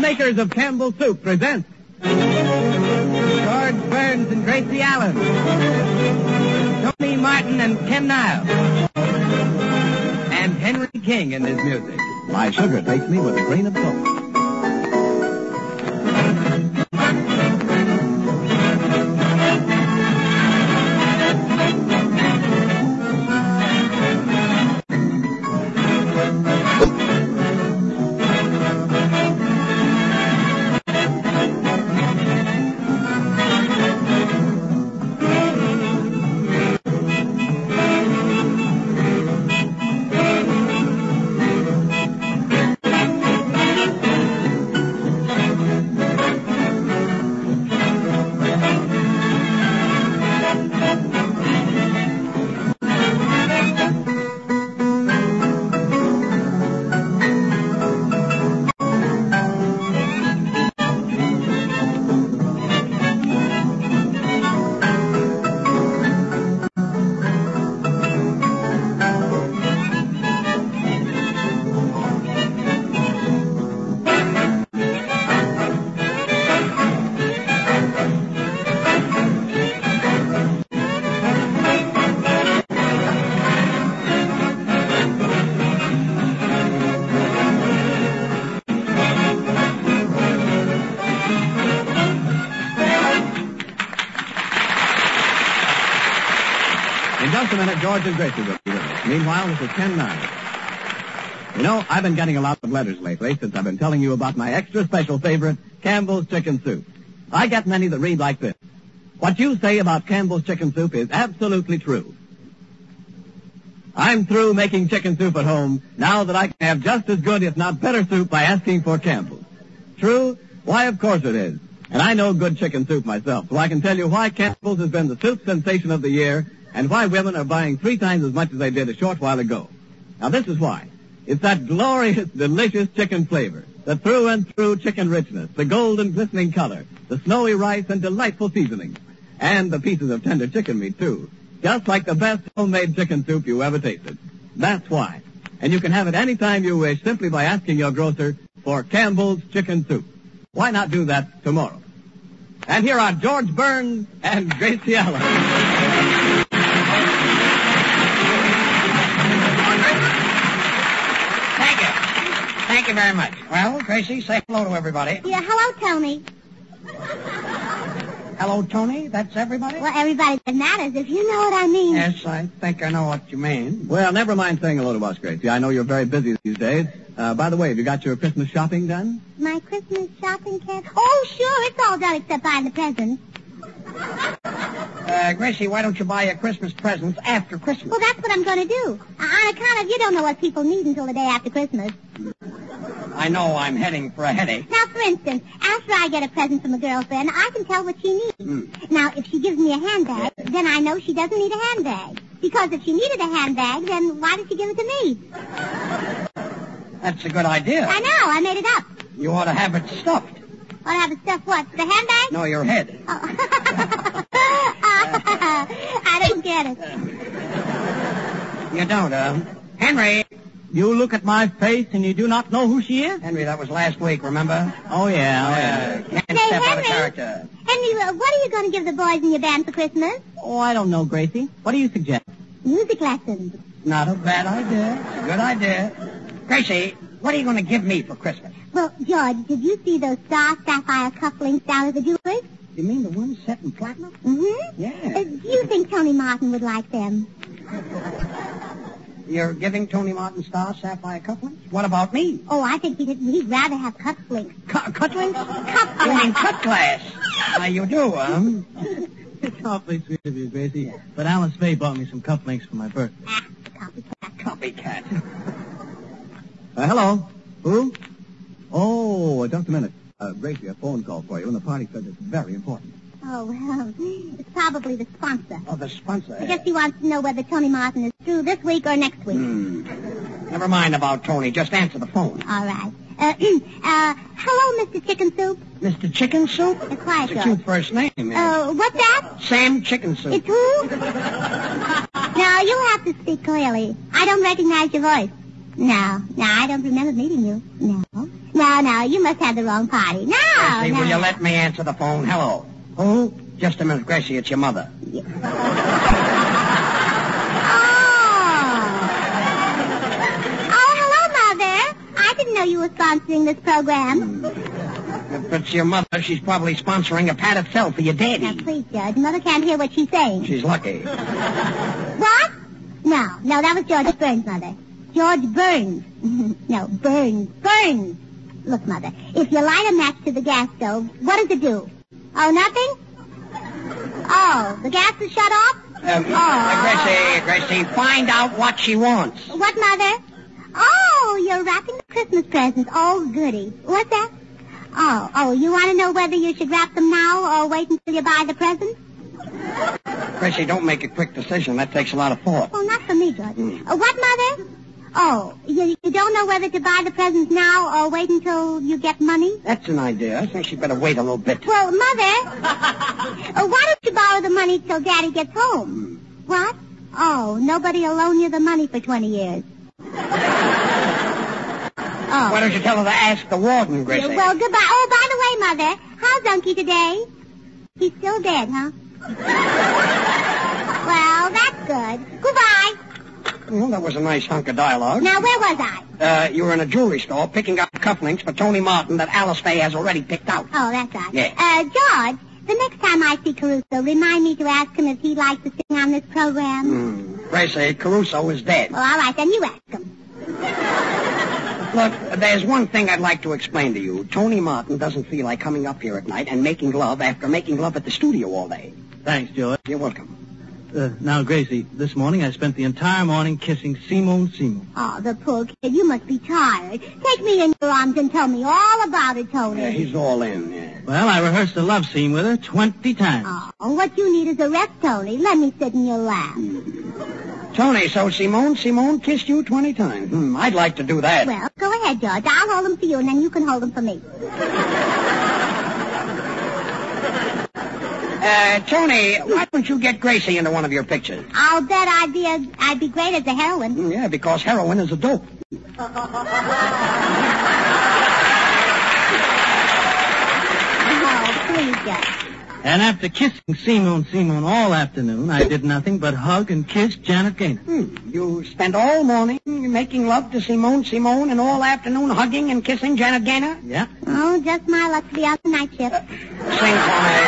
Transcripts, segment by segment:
makers of Campbell's Soup present George Burns and Gracie Allen, Tony Martin and Ken Niles, and Henry King in his music. My sugar takes me with a grain of salt. In just a minute, George and Gracie will be with us. Meanwhile, this is Ken Niles. You know, I've been getting a lot of letters lately since I've been telling you about my extra special favorite, Campbell's Chicken Soup. I get many that read like this. What you say about Campbell's Chicken Soup is absolutely true. I'm through making chicken soup at home now that I can have just as good, if not better, soup by asking for Campbell's. True? Why, of course it is. And I know good chicken soup myself, so I can tell you why Campbell's has been the soup sensation of the year and why women are buying 3 times as much as they did a short while ago. Now, this is why. It's that glorious, delicious chicken flavor, the through-and-through chicken richness, the golden, glistening color, the snowy rice and delightful seasoning, and the pieces of tender chicken meat, too. Just like the best homemade chicken soup you ever tasted. That's why. And you can have it any time you wish simply by asking your grocer for Campbell's Chicken Soup. Why not do that tomorrow? And here are George Burns and Gracie Allen. Thank you very much. Well, Gracie, say hello to everybody. Yeah, hello, Tony. Hello, Tony? That's everybody? Well, everybody that matters, if you know what I mean. Yes, I think I know what you mean. Well, never mind saying hello to us, Gracie. I know you're very busy these days. By the way, have you got your Christmas shopping done? My Christmas shopping, Ken? Oh, sure, it's all done except buying the presents. Gracie, why don't you buy your Christmas presents after Christmas? Well, that's what I'm going to do. On account of you don't know what people need until the day after Christmas. I know I'm heading for a headache. Now, for instance, after I get a present from a girlfriend, I can tell what she needs. Now, if she gives me a handbag, then I know she doesn't need a handbag. Because if she needed a handbag, then why did she give it to me? That's a good idea. I know, I made it up. You ought to have it stuffed. Ought to have it stuffed what? The handbag? No, your head. Oh. I don't get it. You don't, Henry. You look at my face and you do not know who she is? Henry, that was last week, remember? Oh, yeah. Can't Say, step out of Henry. character. Henry, what are you going to give the boys in your band for Christmas? Oh, I don't know, Gracie. What do you suggest? Music lessons. Not a bad idea. It's a good idea. Gracie, what are you going to give me for Christmas? Well, George, did you see those star sapphire cufflinks down at the jewelry? You mean the ones set in platinum? Mm-hmm. Yeah. Do you think Tony Martin would like them? You're giving Tony Martin star sapphire cufflinks? What about me? Oh, I think he'd rather have cufflinks. Cufflinks? Cufflinks. You mean cut glass? You do, It's awfully sweet of you, Gracie. But Alice Faye bought me some cufflinks for my birthday. Copycat. Copycat. Hello? Who? Oh, just a minute. Gracie, a phone call for you, and the party said it's very important. Oh, well, it's probably the sponsor. Oh, the sponsor. I guess he wants to know whether Tony Martin is through this week or next week. Never mind about Tony. Just answer the phone. All right. Hello, Mr. Chicken Soup. Mr. Chicken Soup? Quiet, It's a George. cute first name. What's that? Sam Chicken Soup. It's who? Now, you'll have to speak clearly. I don't recognize your voice. No, I don't remember meeting you. No. No, you must have the wrong party. No, Gracie, no. will you let me answer the phone? Hello. Who? Just a minute, Gracie, it's your mother. Oh, hello, Mother. I didn't know you were sponsoring this program. If it's your mother, she's probably sponsoring a pat itself for your daddy. Now, please, Judge. Mother can't hear what she's saying. She's lucky. What? No, that was George Burns, Mother. George Burns. No, Burns. Look, Mother, if you light a match to the gas stove, what does it do? Oh, nothing? Oh, the gas is shut off? Gracie, find out what she wants. What, Mother? Oh, you're wrapping the Christmas presents. Oh, goody. What's that? Oh, you want to know whether you should wrap them now or wait until you buy the presents? Gracie, don't make a quick decision. That takes a lot of thought. Oh, not for me, George. What, Mother? Oh, you don't know whether to buy the presents now or wait until you get money? That's an idea. I think she'd better wait a little bit. Well, Mother, why don't you borrow the money till Daddy gets home? What? Oh, nobody will loan you the money for 20 years. Oh. Why don't you tell her to ask the warden, Gracie? Well, goodbye. Oh, by the way, Mother, how's Unky today? He's still dead, huh? Well, that's good. Goodbye. Well, that was a nice hunk of dialogue. Now, where was I? You were in a jewelry store picking up cufflinks for Tony Martin that Alice Faye has already picked out. Oh, that's right. Yeah. George, the next time I see Caruso, remind me to ask him if he'd like to sing on this program. Gracie, Caruso is dead. Well, all right, then you ask him. Look, there's one thing I'd like to explain to you. Tony Martin doesn't feel like coming up here at night and making love after making love at the studio all day. Thanks, George. You're welcome. Now, Gracie, this morning I spent the entire morning kissing Simone. Oh, the poor kid. You must be tired. Take me in your arms and tell me all about it, Tony. Yeah, he's all in, yeah. Well, I rehearsed a love scene with her 20 times. Oh, what you need is a rest, Tony. Let me sit in your lap. Tony, so Simone kissed you 20 times. I'd like to do that. Well, go ahead, George. I'll hold them for you, and then you can hold them for me. Tony, why don't you get Gracie into one of your pictures? I'll bet I'd be great as a heroine. Yeah, because heroin is a dope. Oh, please, George. And after kissing Simone all afternoon, I did nothing but hug and kiss Janet Gaynor. You spent all morning making love to Simone, and all afternoon hugging and kissing Janet Gaynor? Yeah. Oh, just my luck to be on the night shift. Sing for me.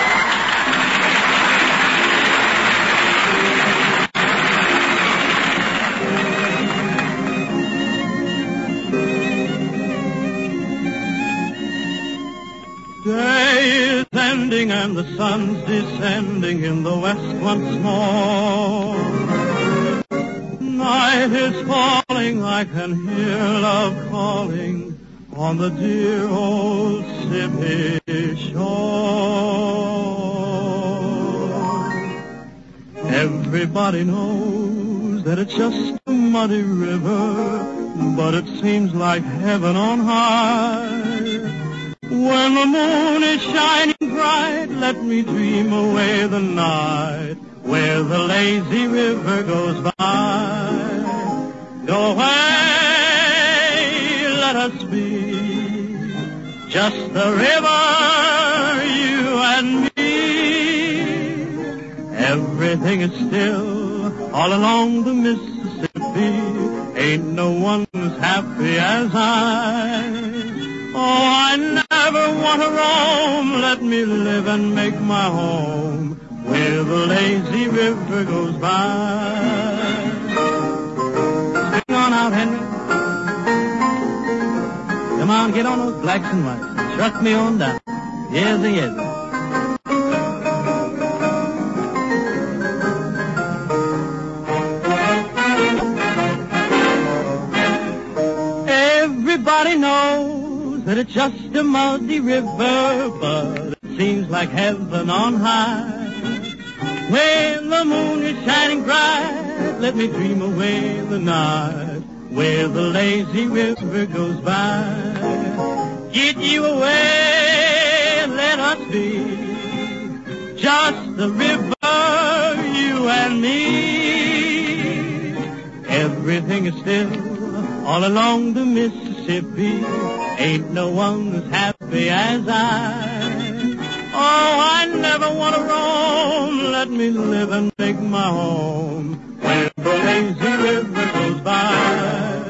Day is ending and the sun's descending in the west once more. Night is falling, I can hear love calling on the dear old Mississippi shore. Everybody knows that it's just a muddy river, but it seems like heaven on high. When the moon is shining bright, let me dream away the night where the lazy river goes by. Go away, let us be just the river, you and me. Everything is still all along the Mississippi. Ain't no one as happy as I. Oh, I never want to roam. Let me live and make my home where the lazy river goes by. Sing on out, Henry. Come on, get on those blacks and whites. Truck me on down. Yes, yes. Everybody knows that it's just a muddy river, but it seems like heaven on high. When the moon is shining bright, let me dream away the night where the lazy river goes by. Get you away, let us be just the river, you and me. Everything is still all along the Mississippi. Ain't no one as happy as I. Oh, I never want to roam. Let me live and make my home where the lazy river goes by.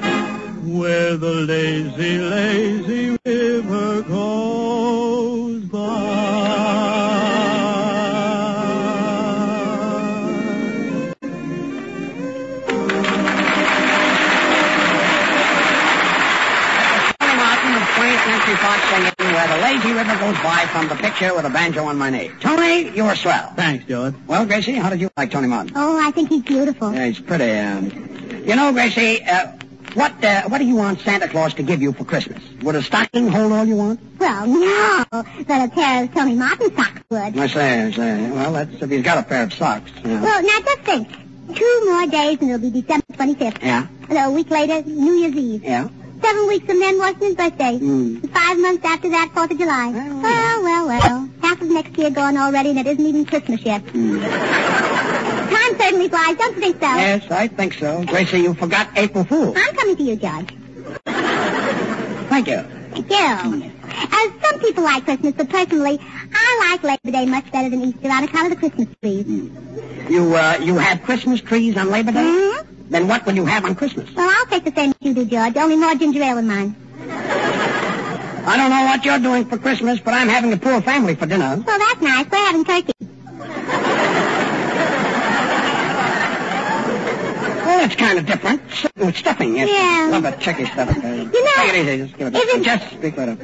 Where the lazy, lazy river goes by. Country Fox singing Where the Lazy River Goes By from the picture with a banjo on my knee. Tony, you're swell. Thanks, George. Well, Gracie, how did you like Tony Martin? Oh, I think he's beautiful. Yeah, he's pretty. You know, Gracie, what do you want Santa Claus to give you for Christmas? Would a stocking hold all you want? Well, no, but a pair of Tony Martin socks would. I say. Well, that's if he's got a pair of socks. Yeah. Well, now just think. 2 more days and it'll be December 25th. Yeah? And a week later, New Year's Eve. Yeah? 7 weeks from then, Washington's birthday. 5 months after that, 4th of July. Well. Half of next year gone already, and it isn't even Christmas yet. Time certainly flies, don't you think so? Yes, I think so. Gracie, you forgot April Fool. I'm coming to you, George. Thank you. Thank you. Some people like Christmas, but personally, I like Labor Day much better than Easter on account of the Christmas trees. You have Christmas trees on Labor Day? Mm-hmm. Then what will you have on Christmas? Well, I'll take the same as you do, George, only more ginger ale in mine. I don't know what you're doing for Christmas, but I'm having a poor family for dinner. Well, that's nice. We're having turkey. Well, it's kind of different. With stuffing, yes. Yeah. Love that turkey stuff. You know, take it easy. Just give it if up. Just speak later.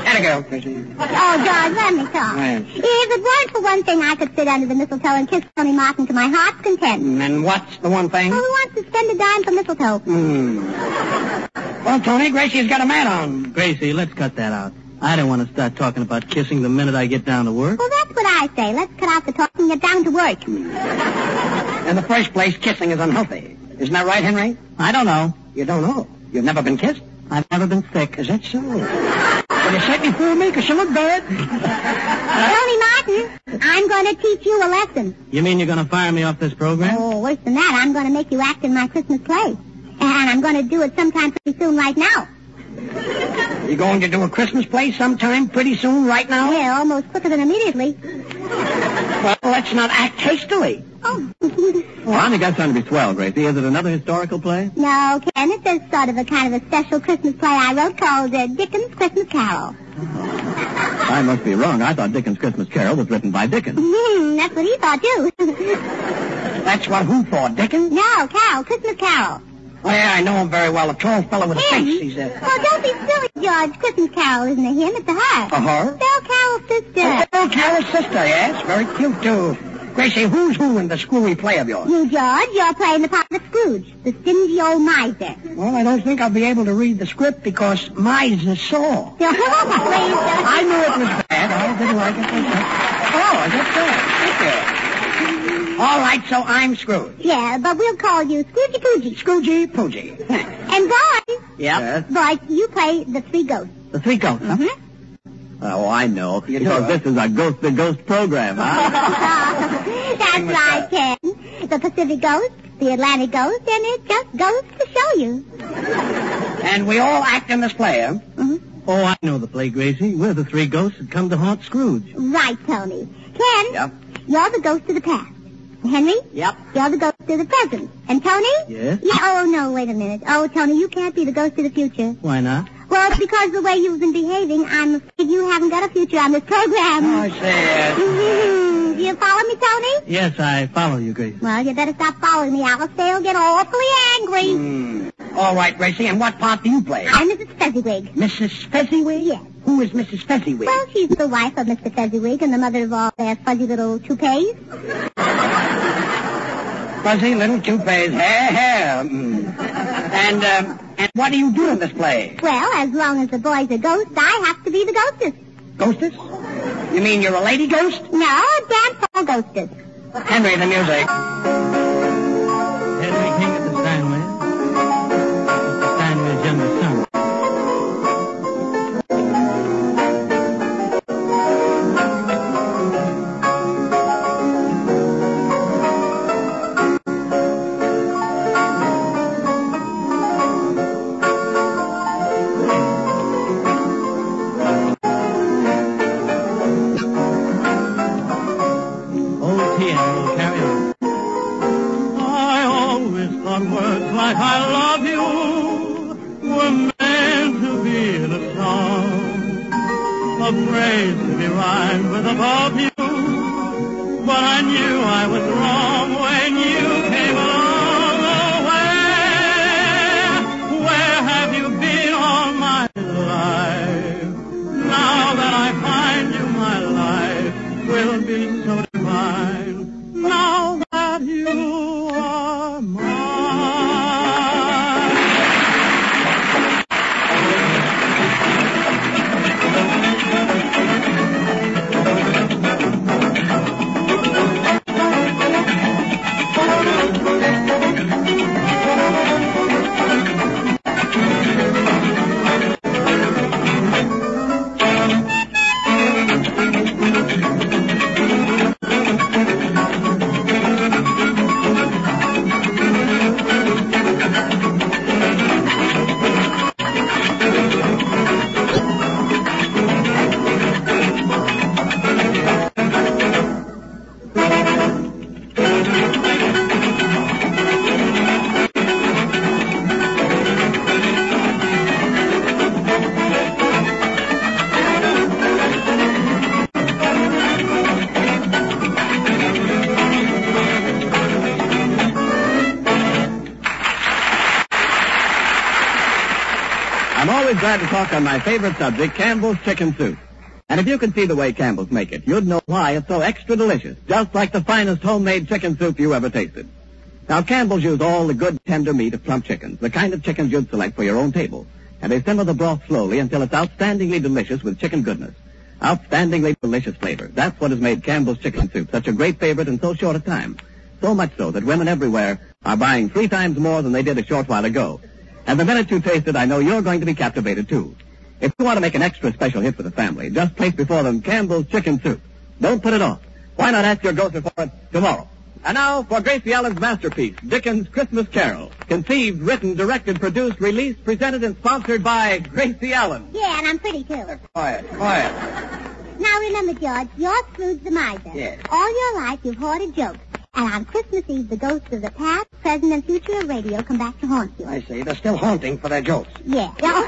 Gotta go, Gracie. Oh, George, let me talk. Right. If it weren't for one thing, I could sit under the mistletoe and kiss Tony Martin to my heart's content. And what's the one thing? Well, who wants to spend a dime for mistletoe? Well, Tony, Gracie's got a mat on. Gracie, let's cut that out. I don't want to start talking about kissing the minute I get down to work. Well, that's what I say. Let's cut out the talking and get down to work. In the first place, kissing is unhealthy. Isn't that right, Henry? I don't know. You don't know. You've never been kissed? I've never been sick. Is that so? Well, you certainly fooled me because you look good. Tony Martin, I'm going to teach you a lesson. You mean you're going to fire me off this program? Oh, worse than that, I'm going to make you act in my Christmas play. And I'm going to do it sometime pretty soon right now. You're going to do a Christmas play sometime pretty soon right now? Yeah, almost quicker than immediately. Well, let's not act hastily. Oh. Well, I think that's going to be swell, Gracie. Is it another historical play? No, Ken, it's a sort of a kind of a special Christmas play I wrote called Dickens' Christmas Carol. I must be wrong. I thought Dickens' Christmas Carol was written by Dickens. That's what he thought, too. That's what who thought, Dickens? No, Carol, Christmas Carol. Oh, yeah, I know him very well. A tall fellow with a face. He's Oh, don't be silly, George. Christmas Carol isn't a him, it's a her. A her? Belle Carol's sister. Oh, Carol's sister, yes. Very cute, too. Gracie, who's who in the screwy play of yours? You, George, you're playing the part of Scrooge, the stingy old miser. Well, I don't think I'll be able to read the script because miser saw. Please, I knew it was bad. I didn't like it. Oh, is that so? Thank you. All right, so I'm Scrooge. Yeah, but we'll call you Scroogey Poogie. Scroogey Poogie. And boys, Yes? boys, you play the three ghosts. The Three Ghosts, huh? Mm-hmm. Oh, I know. You Because do, this is a ghost-to-ghost program, huh? That's right, Ken. The Pacific Ghost, the Atlantic Ghost, and it just goes to show you. And we all act in this play, huh? Mm-hmm. Oh, I know the play, Gracie. We're the three ghosts that come to haunt Scrooge. Right, Tony. Ken, Yep. you're the ghost of the past. Henry? Yep. You're the ghost of the present. And Tony? Yes? Yeah, oh, no, wait a minute. Oh, Tony, you can't be the ghost of the future. Why not? Well, it's because the way you've been behaving, I'm afraid you haven't got a future on this program. Oh, I see. Do you follow me, Tony? Yes, I follow you, Gracie. Well, you better stop following me. Alice will get awfully angry. All right, Gracie, and what part do you play? I'm Mrs. Fezziwig. Mrs. Fezziwig? Yes. Who is Mrs. Fezziwig? Well, she's the wife of Mr. Fezziwig and the mother of all their fuzzy little toupees. Fuzzy little toupees. Hair. And what do you do in this play? Well, as long as the boys are ghosts, I have to be the ghostess. Ghostess? You mean you're a lady ghost? No, a dance hall ghostess. Henry, the music. Henry King of the Steinways. Mr. Steinway's younger son. like I love you were meant to be in a song, a phrase to be rhymed with above you. But I knew I was wrong when you came along. Oh, where have you been all my life? Now that I find you, my life will be so divine. Now that you are mine. I'm always glad to talk on my favorite subject, Campbell's chicken soup. And if you could see the way Campbell's make it, you'd know why it's so extra delicious, just like the finest homemade chicken soup you ever tasted. Now, Campbell's use all the good, tender meat of plump chickens, the kind of chickens you'd select for your own table. And they simmer the broth slowly until it's outstandingly delicious with chicken goodness. Outstandingly delicious flavor. That's what has made Campbell's chicken soup such a great favorite in so short a time. So much so that women everywhere are buying 3 times more than they did a short while ago. And the minute you taste it, I know you're going to be captivated, too. If you want to make an extra special hit for the family, just place before them Campbell's chicken soup. Don't put it off. Why not ask your grocer for it tomorrow? And now for Gracie Allen's masterpiece, Dickens' Christmas Carol. Conceived, written, directed, produced, released, presented, and sponsored by Gracie Allen. Yeah, and I'm pretty, too. Quiet. Now remember, George, you're Scrooge the miser. Yes. All your life you've hoarded jokes. And on Christmas Eve, the ghosts of the past, present, and future of radio come back to haunt you. I see. They're still haunting for their jokes. Yeah. Sorry.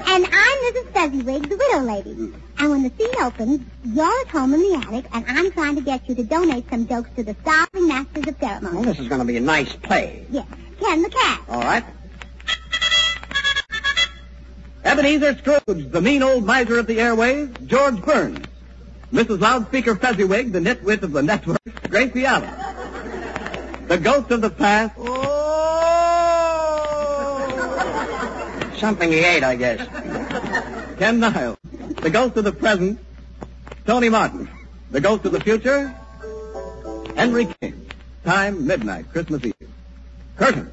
And I'm Mrs. Fezziwig, the widow lady. And when the scene opens, you're at home in the attic, and I'm trying to get you to donate some jokes to the starving masters of ceremony. Well, this is going to be a nice play. Yes. Ken the cat. All right. Ebenezer Scrooge, the mean old miser of the airways, George Burns. Mrs. Loudspeaker Fezziwig, the nitwit of the network, Gracie Allen. The ghost of the past. Oh! Something he ate, I guess. Ken Niles. The ghost of the present, Tony Martin. The ghost of the future, Henry King. Time, midnight, Christmas Eve. Curtain.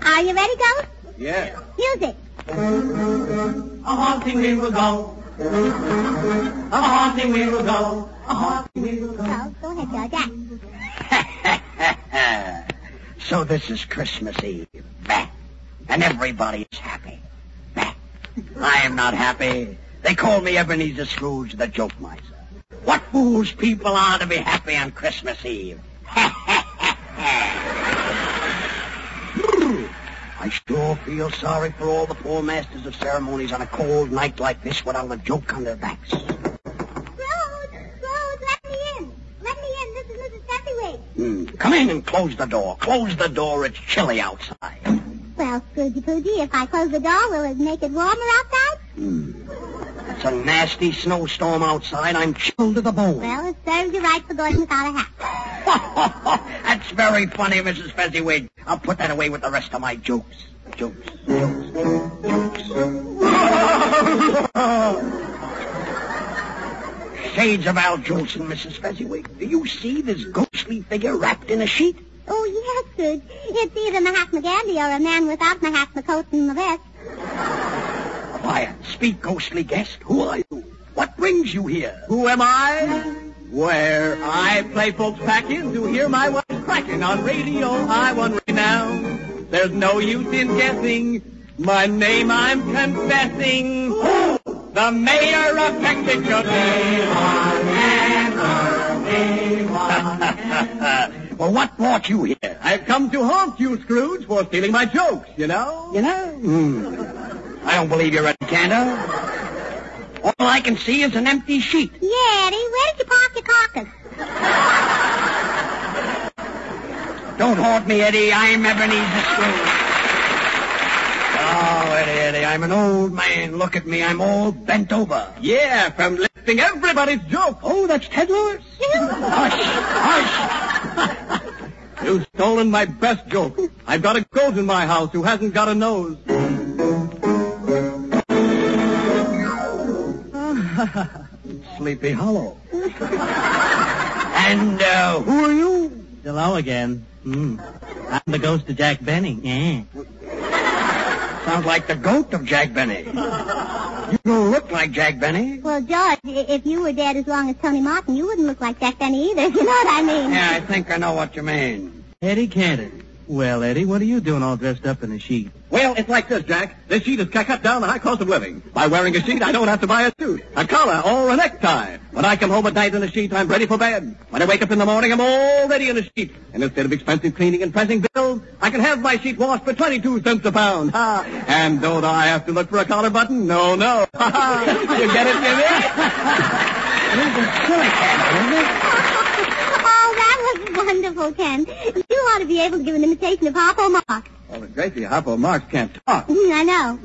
Are you ready, Ghost? Yeah. Music. A haunting we will go. A haunting we will go. A haunting we will go. So, go ahead, George. Act. So this is Christmas Eve. Bah. And everybody is happy. Bah. I am not happy. They call me Ebenezer Scrooge, the joke miser. What fools people are to be happy on Christmas Eve. I sure feel sorry for all the poor masters of ceremonies on a cold night like this without a joke on their backs. Scrooge, let me in. Let me in. This is Mrs. Fezziwig. Come in and close the door. Close the door. It's chilly outside. Well, Scroogey Poogie, if I close the door, will it make it warmer outside? It's a nasty snowstorm outside. I'm chilled to the bone. Well, it serves you right for going without a hat. That's very funny, Mrs. Fezziwig. I'll put that away with the rest of my jokes. Jokes. Shades of Al Jolson, Mrs. Fezziwig. Do you see this ghostly figure wrapped in a sheet? Oh, yes, Scrooge. It's either Mahatma Gandhi or a man without Mahatma coat and the vest. Quiet. Speak, ghostly guest. Who are you? What brings you here? Who am I? Where I play folks package to hear my voice cracking on radio. I wonder now. There's no use in guessing. My name I'm confessing. The mayor of Mexico. Well, what brought you here? I've come to haunt you, Scrooge, for stealing my jokes, you know? You know? I don't believe you're Eddie Cantor. All I can see is an empty sheet. Yeah, Eddie, where did you park your carcass? Don't haunt me, Eddie. I'm Ebenezer Scrooge. Oh, Eddie, I'm an old man. Look at me. I'm all bent over. Yeah, from lifting everybody's jokes. Oh, that's Ted Lewis? Hush, hush. You've stolen my best joke. I've got a goat in my house who hasn't got a nose. Sleepy Hollow. And who are you? Hello again. I'm the ghost of Jack Benny. Yeah. Sounds like the goat of Jack Benny. You don't look like Jack Benny. Well, George, if you were dead as long as Tony Martin, you wouldn't look like Jack Benny either, if you know what I mean. Yeah, I think I know what you mean. Eddie Cantor. Well, Eddie, what are you doing all dressed up in a sheet? Well, it's like this, Jack. This sheet has cut down the high cost of living. By wearing a sheet, I don't have to buy a suit, a collar, or a necktie. When I come home at night in a sheet, I'm ready for bed. When I wake up in the morning, I'm already in a sheet. And instead of expensive cleaning and pressing bills, I can have my sheet washed for 22 cents a pound. Ha! And don't I have to look for a collar button? No. Ha ha! You get it, Jimmy? This is silly, Cantor, isn't it? Oh, that was wonderful, Ken. You ought to be able to give an imitation of Harpo Marx. Oh, but Gracie, Harpo Marx can't talk. I know.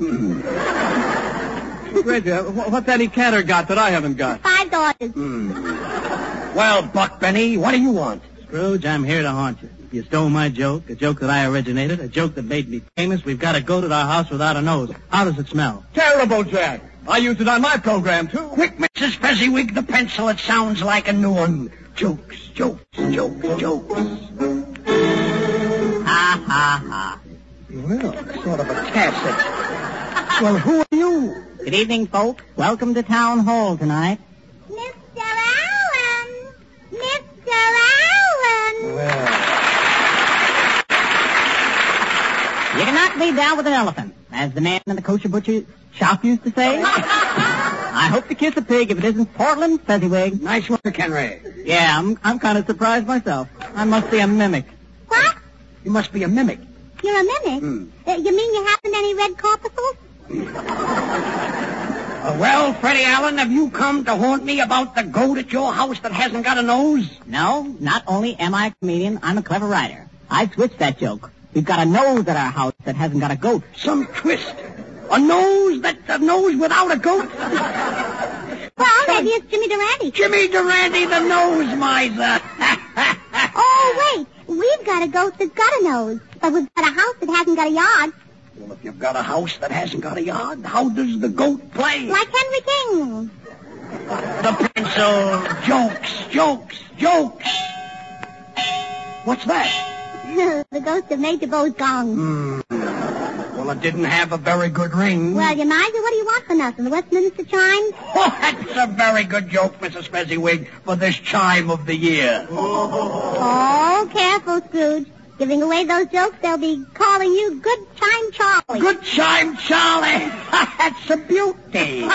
Gracie, what's Eddie Cantor got that I haven't got? $5. Well, Buck Benny, what do you want? Scrooge, I'm here to haunt you. You stole my joke, a joke that I originated, a joke that made me famous. We've got a goat at our house without a nose. How does it smell? Terrible, Jack. I used it on my program, too. Quick, Mrs. Fezziwig, the pencil. It sounds like a new one. Jokes. Ha, ha, ha. Well, sort of a tacit. Well, who are you? Good evening, folks. Welcome to Town Hall tonight. Mr. Allen! Mr. Allen! Well, You can knock me down with an elephant, as the man in the kosher butcher shop used to say. I hope to kiss a pig if it isn't Portland Fezziwig. nice work, Henry. Yeah, I'm kind of surprised myself. I must be a mimic. What? You must be a mimic. You're a mimic? You mean you haven't any red corpuscles? Well, Freddie Allen, have you come to haunt me about the goat at your house that hasn't got a nose? No, not only am I a comedian, I'm a clever writer. I switched that joke. We've got a nose at our house that hasn't got a goat. Some twist. A nose without a goat? Well, maybe it's Jimmy Durante. Jimmy Durante, the nose miser. Oh, wait. We've got a goat that's got a nose, but we've got a house that hasn't got a yard. Well, if you've got a house that hasn't got a yard, how does the goat play? Like Henry King. The pencil. Jokes. What's that? The ghost of Major Bo's gong. Well, it didn't have a very good ring. Well, you miser, what do you want for nothing? The Westminster chimes? Oh, that's a very good joke, Mrs. Fezziwig, for this chime of the year. Oh, careful, Scrooge. Giving away those jokes, they'll be calling you Good Chime Charlie. Good chime, Charlie. That's a beauty.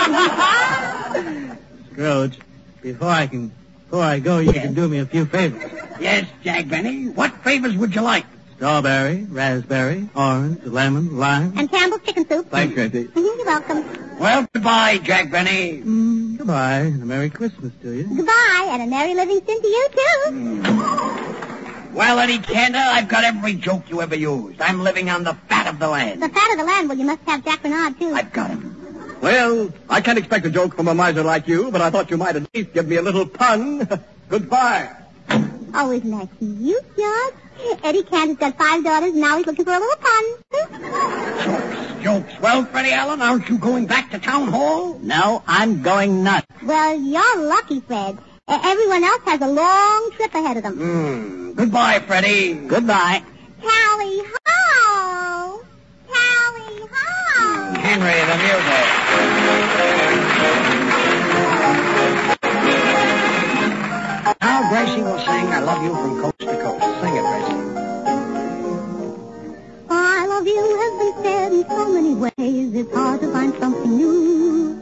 Scrooge, before I go, you can do me a few favors. Yes, Jack Benny. What favors would you like? Strawberry, raspberry, orange, lemon, lime. And Campbell's chicken soup. Thanks, Gracie. You're welcome. Well, goodbye, Jack Benny. Goodbye, and a Merry Christmas to you. Goodbye, and a Merry Livingston to you, too. Well, Eddie Cantor, I've got every joke you ever used. I'm living on the fat of the land. The fat of the land, well, you must have Jack Bernard, too. I've got him. Well, I can't expect a joke from a miser like you, but I thought you might at least give me a little pun. Goodbye. Oh, isn't that cute, George? Eddie Cantor's got 5 daughters, and now he's looking for a little pun. Jokes. Well, Freddie Allen, aren't you going back to Town Hall? No, I'm going nuts. Well, you're lucky, Fred. Everyone else has a long trip ahead of them. Goodbye, Freddie. Goodbye. Tally ho! Tally ho! Henry, the music. Now Gracie will sing I Love You from Coast to Coast. Sing it, Gracie. I love you has been said in so many ways, it's hard to find something new.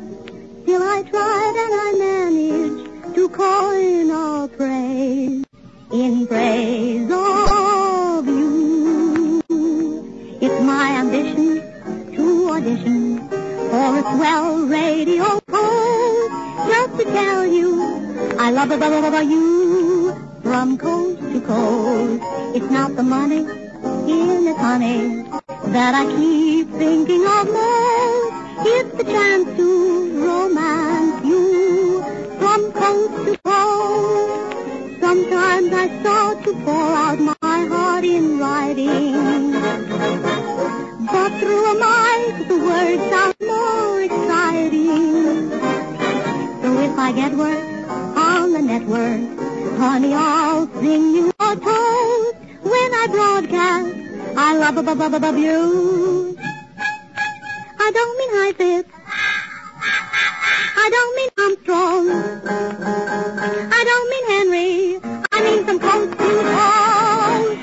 Still I tried and I managed to coin all praise in praise. praise of you. It's my ambition to audition for a swell radio post, just to tell you I love you from coast to coast. It's not the money in it, honey, that I keep thinking of most. It's the chance to romance you from coast to coast. Sometimes I start to pour out my heart in writing, but through a mic the words sound more exciting. So if I get work on the network, honey, I'll sing you a toast. When I broadcast, I love you. I don't mean high fifth. I don't mean Armstrong. I don't mean Henry. I mean some coast to coast.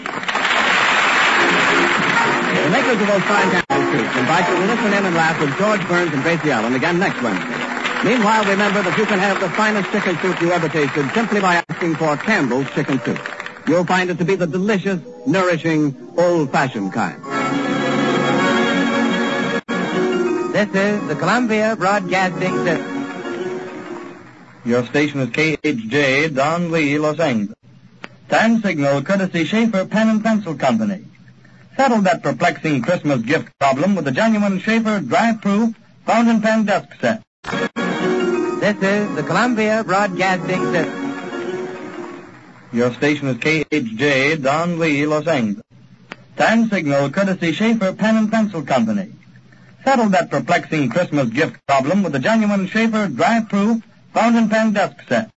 The makers of those fine Campbell soups invite you to listen in and laugh with George Burns and Gracie Allen again next Wednesday. Meanwhile, remember that you can have the finest chicken soup you ever tasted simply by asking for Campbell's Chicken Soup. You'll find it to be the delicious, nourishing, old-fashioned kind. This is the Columbia Broadcasting System. Your station is KHJ, Don Lee, Los Angeles. Time signal courtesy Schaefer Pen and Pencil Company. Settle that perplexing Christmas gift problem with the genuine Schaefer dry-proof fountain pen desk set. This is the Columbia Broadcasting System. Your station is KHJ, Don Lee, Los Angeles. Time signal courtesy Schaefer Pen and Pencil Company. Settle that perplexing Christmas gift problem with the genuine Schaefer dry-proof fountain pen desk set.